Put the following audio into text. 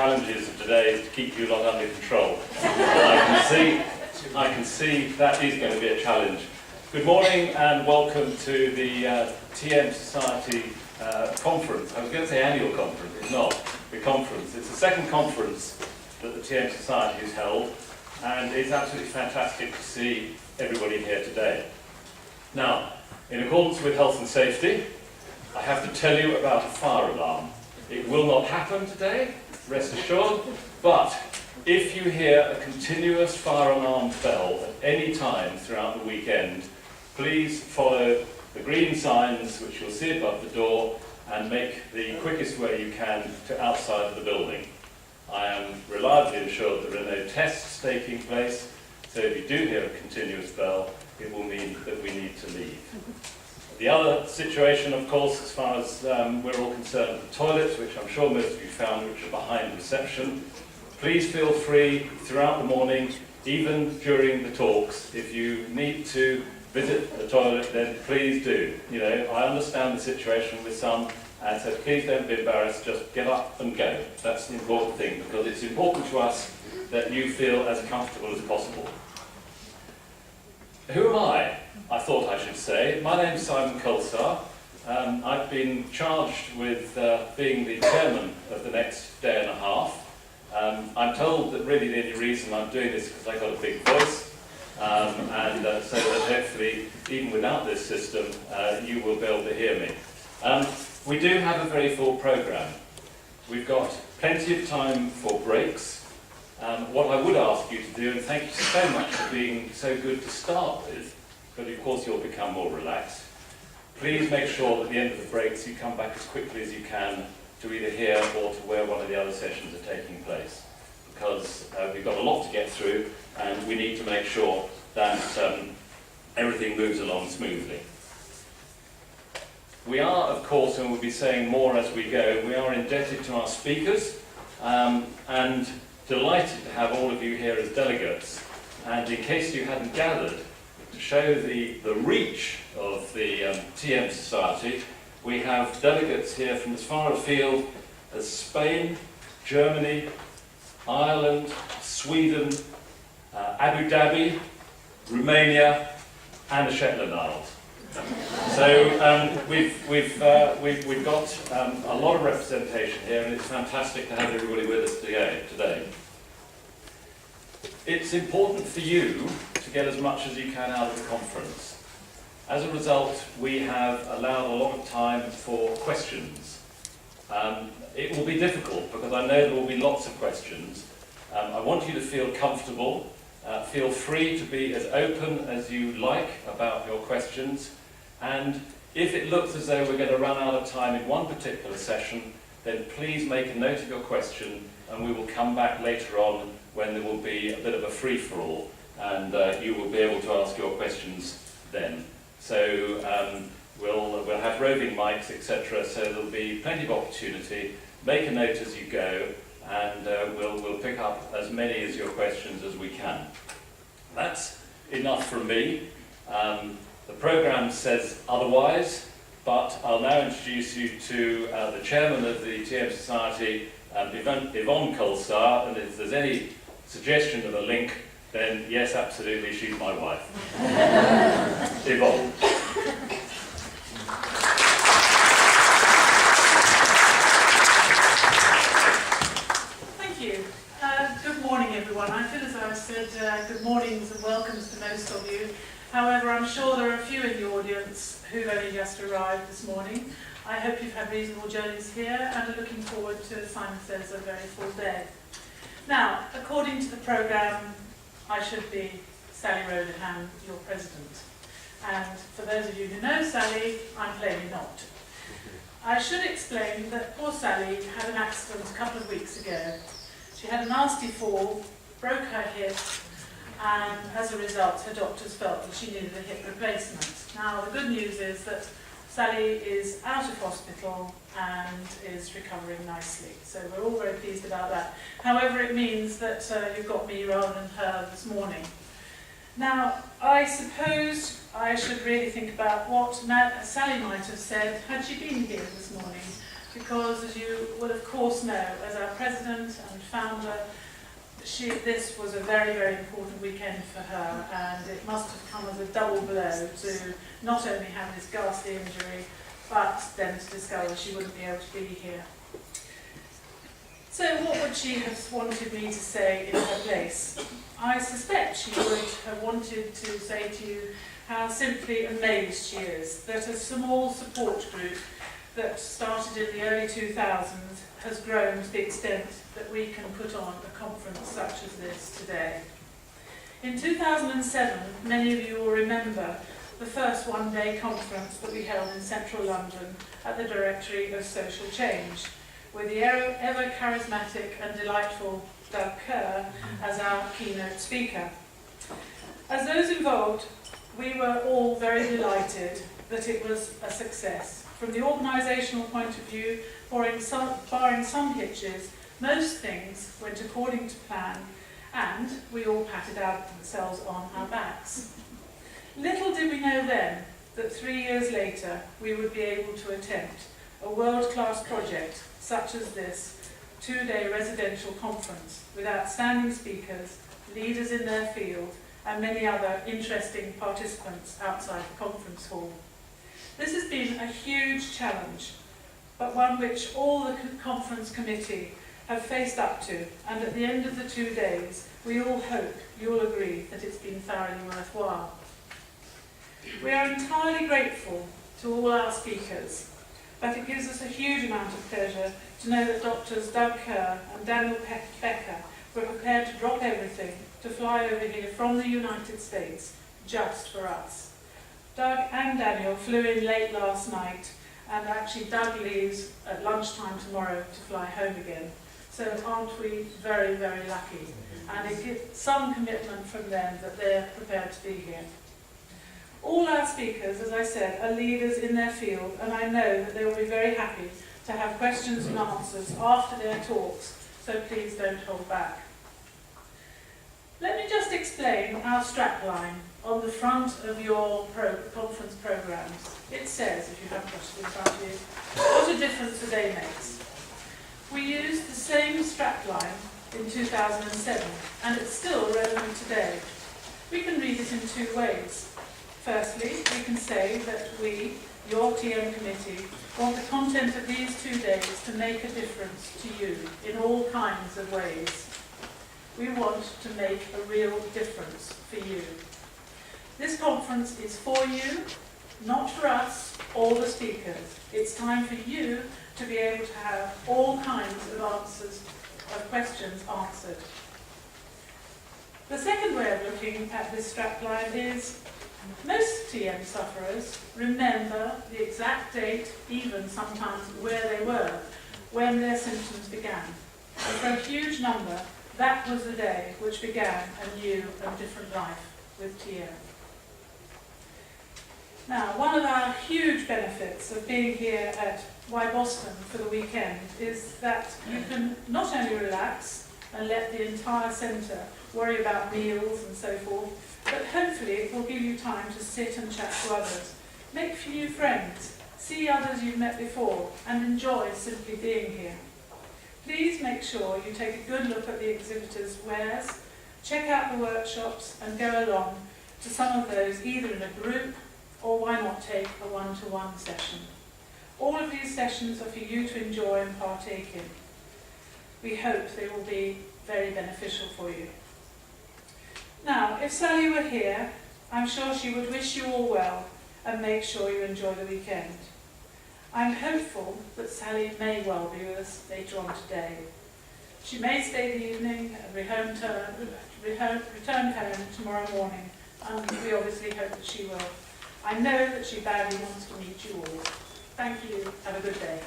challenges of today is to keep you lot under control. I can see that is going to be a challenge. Good morning and welcome to the TM Society conference. I was going to say annual conference, it's not. The conference. It's the second conference that the TM Society has held, and it's absolutely fantastic to see everybody here today. Now, in accordance with health and safety, I have to tell you about a fire alarm. It will not happen today, rest assured, but if you hear a continuous fire alarm bell at any time throughout the weekend, please follow the green signs which you'll see above the door and make the quickest way you can to outside of the building. I am reliably assured there are no tests taking place, so if you do hear a continuous bell, it will mean that we need to leave. The other situation, of course, as far as we're all concerned, the toilets, which I'm sure most of you found, which are behind reception. Please feel free throughout the morning, even during the talks, if you need to visit the toilet, then please do. You know, I understand the situation with some, and so please don't be embarrassed, just get up and go. That's the important thing, because it's important to us that you feel as comfortable as possible. Who am I thought I should say. My name's Kolesar. I've been charged with being the chairman of the next day and a half. I'm told that really the only reason I'm doing this is because I've got a big voice. So that hopefully, even without this system, you will be able to hear me. We do have a very full programme. We've got plenty of time for breaks. What I would ask you to do, and thank you so much for being so good to start with, but of course you'll become more relaxed. Please make sure that at the end of the breaks you come back as quickly as you can to either here or to where one of the other sessions are taking place, because we've got a lot to get through and we need to make sure that everything moves along smoothly. We are, of course, and we'll be saying more as we go, we are indebted to our speakers and delighted to have all of you here as delegates. And in case you hadn't gathered, to show the reach of the TM Society, we have delegates here from as far afield as Spain, Germany, Ireland, Sweden, Abu Dhabi, Romania, and the Shetland Isles. So we've got a lot of representation here, and it's fantastic to have everybody with us today. It's important for you to get as much as you can out of the conference. As a result, we have allowed a lot of time for questions. It will be difficult because I know there will be lots of questions. I want you to feel comfortable. Feel free to be as open as you like about your questions. And if it looks as though we're going to run out of time in one particular session, then please make a note of your question and we will come back later on when there will be a bit of a free-for-all and you will be able to ask your questions then. So we'll have roving mics, etc., so there'll be plenty of opportunity. Make a note as you go, and we'll pick up as many of your questions as we can. That's enough from me. The programme says otherwise, but I'll now introduce you to the chairman of the TM Society, Yvonne Kolesar, and if there's any suggestion of a link, then yes, absolutely, she's my wife. Yvonne. Thank you. Good morning, everyone. I feel as though I've said good mornings and welcomes to most of you. However, I'm sure there are a few in the audience who've only just arrived this morning. I hope you've had reasonable journeys here and are looking forward to, as Simon says, a very full day. Now, according to the programme, I should be Sally Rodenham, your president. And for those of you who know Sally, I'm plainly not. I should explain that poor Sally had an accident a couple of weeks ago. She had a nasty fall, broke her hip, and as a result her doctors felt that she needed a hip replacement. Now the good news is that Sally is out of hospital and is recovering nicely, so we're all very pleased about that. However, it means that you've got me rather than her this morning. Now, I suppose I should really think about what Sally might have said had she been here this morning. because, as you will of course know, as our president and founder, this was a very, very important weekend for her, and it must have come as a double blow to not only have this ghastly injury, but then to discover she wouldn't be able to be here. So what would she have wanted me to say in her place? I suspect she would have wanted to say to you how simply amazed she is that a small support group that started in the early 2000s has grown to the extent that we can put on a conference such as this today. In 2007, many of you will remember the first one-day conference that we held in central London at the Directory of Social Change, with the ever charismatic and delightful Doug Kerr as our keynote speaker. As those involved, we were all very delighted that it was a success. From the organisational point of view, barring some hitches, most things went according to plan, and we all patted ourselves on our backs. Little did we know then that 3 years later we would be able to attempt a world-class project such as this 2-day residential conference with outstanding speakers, leaders in their field, and many other interesting participants outside the conference hall. This has been a huge challenge, but one which all the conference committee have faced up to, and at the end of the 2 days, we all hope you'll agree that it's been thoroughly worthwhile. We are entirely grateful to all our speakers, but it gives us a huge amount of pleasure to know that Doctors Doug Kerr and Daniel Becker were prepared to drop everything to fly over here from the United States just for us. Doug and Daniel flew in late last night, and actually Doug leaves at lunchtime tomorrow to fly home again. So aren't we very, very lucky? And it gives some commitment from them that they're prepared to be here. All our speakers, as I said, are leaders in their field, and I know that they will be very happy to have questions and answers after their talks, so please don't hold back. Let me just explain our strapline on the front of your conference programmes. It says, if you have got it in front of you, what a difference a day makes. We used the same strapline in 2007, and it's still relevant today. We can read it in 2 ways. Firstly, we can say that we, your TM committee, want the content of these 2 days to make a difference to you in all kinds of ways. We want to make a real difference for you. This conference is for you, not for us or the speakers. It's time for you to be able to have all kinds of questions answered. The second way of looking at this strapline is most TM sufferers remember the exact date, even sometimes where they were, when their symptoms began. And for a huge number, that was the day which began a new and different life with TM. Now, one of our huge benefits of being here at Why Boston for the weekend is that you can not only relax and let the entire centre worry about meals and so forth, but hopefully it will give you time to sit and chat to others, make new friends, see others you've met before, and enjoy simply being here. Please make sure you take a good look at the exhibitors' wares, check out the workshops, and go along to some of those either in a group or why not take a one-to-one session. All of these sessions are for you to enjoy and partake in. We hope they will be very beneficial for you. Now, if Sally were here, I'm sure she would wish you all well and make sure you enjoy the weekend. I'm hopeful that Sally may well be with us later on today. She may stay the evening and return home tomorrow morning, and we obviously hope that she will. I know that she badly wants to meet you all. Thank you. Have a good day.